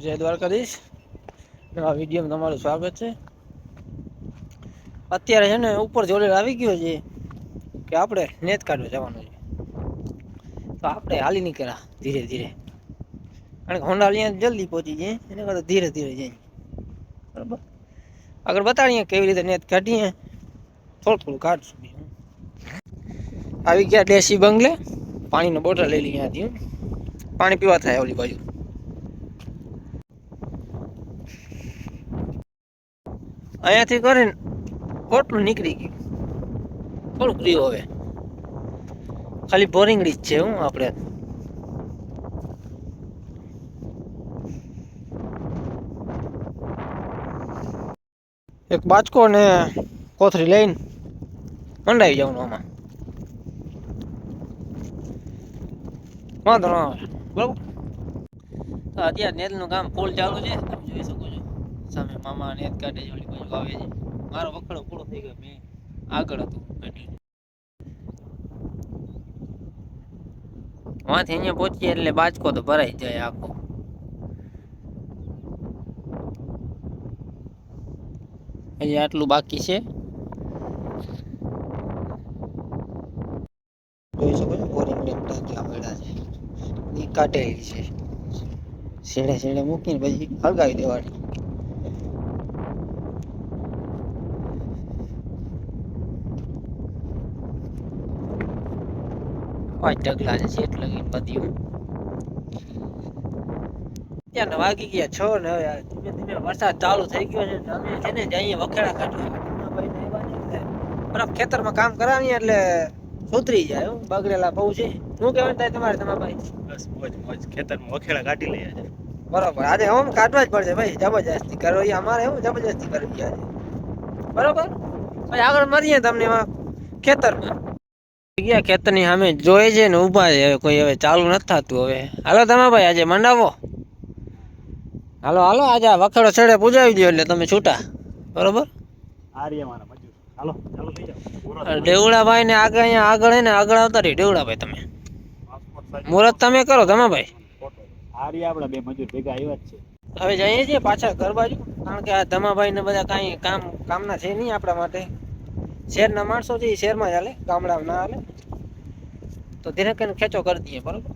જય દ્વારકાધીશ. નવા વિડીયોમાં તમારું સ્વાગત છે. અત્યારે છે ને ઉપર જોડે આવી ગયો છે કે આપણે નેત કાઢવા જવાનું છે, તો આપણે હાલી નીકળ્યા ધીરે ધીરે, કારણ કે હોન્ડા અહીંયા જલ્દી પહોંચી જાય એને કરતા ધીરે ધીરે જાય. બરાબર, આગળ બતાડીએ કેવી રીતે નેત કાઢીએ, થોડું થોડું કાઢશું. આવી ગયા દેશી બંગલે, પાણીનો બોટલ લઈ લઈએ ત્યાંથી, પાણી પીવા થાય ઓલી બાજુ. અહીંયાથી કરીને બોટલું નીકળી ગયું, થોડુંક રહ્યું હવે, ખાલી બોરિંગડી જ છે. હું આપણે એક બાચકો ને કોથળી લઈને મંડાવી જવાનું આમાં, વાંધો ન આવે. બરાબર, તો અત્યારે નેતનું કામ ફૂલ ચાલુ છે, તમે જોઈ શકો છો. સામે મામા નેત કાઢે છે, ઓલી બાજુ આવે છે. મારો વખડો પૂરો થઈ ગયો, મેં આગળ હતું એટલે વાંથી અહીંયા પહોંચીએ એટલે બાચકો તો ભરાઈ જાય આખો. હજી આટલું બાકી છે, જોઈ શકો છો. બોરિંગ ટાંકલા પડ્યા છે, એ કાઢેલી છે, શેડે શેડે મૂકીને પછી હળગાવી દેવાની. પાંચ ઢગલા છે એટલે બધી ત્યાં વાગી ગયા 6 ને હવે ધીમે ધીમે વરસાદ ચાલુ થઈ ગયો છે. અમે છે ને જઈએ વખેડા કાઢવા, બરાબર, ખેતરમાં કામ કરાવીએ એટલે સુધરી જાય. બગડેલા બહુ છે. શું કહેવાય થાય તમારે? તમારા ભાઈ બસ મોજ મોજ ખેતરમાં વખેડા કાઢી લઈએ છે. બરોબર, આજે હું કાઢવા જ પડશે ભાઈ, જબરજસ્તી કરવી અમારે, એવું જબરજસ્તી કરવી આજે. બરોબર, પછી આગળ મળીએ તમને ખેતરમાં. ગયા ખેતરની સામે જોઈ છે ને ઊભા છે, હવે કોઈ હવે ચાલુ નથી થતું. હવે હાલો તમે ભાઈ આજે મંડાવો, હાલો હાલો આજે આ વખેડો છેડે પૂજાવી દો એટલે તમે છૂટા. બરોબર, દેવડાભાઈ ને આગળ અહીંયા આગળ હે ને આગળ આવતા રહી. દેવડાભાઈ તમે મુહૂર્ત તમે કરો તમે ભાઈ. આપડા બે મજૂર ભેગા આવ્યા જ છે. હવે જઈએ છીએ પાછા ઘર બાજુ, કારણ કે આ ધમાભાઈ ને બધા કાંઈ કામના છે નહીં આપણા માટે. શહેરના માણસો છે, શહેરમાં જ હાલે, ગામડામાં ના હાલે. તો ધીરે કરીને ખેંચો કરી દઈએ. બરોબર,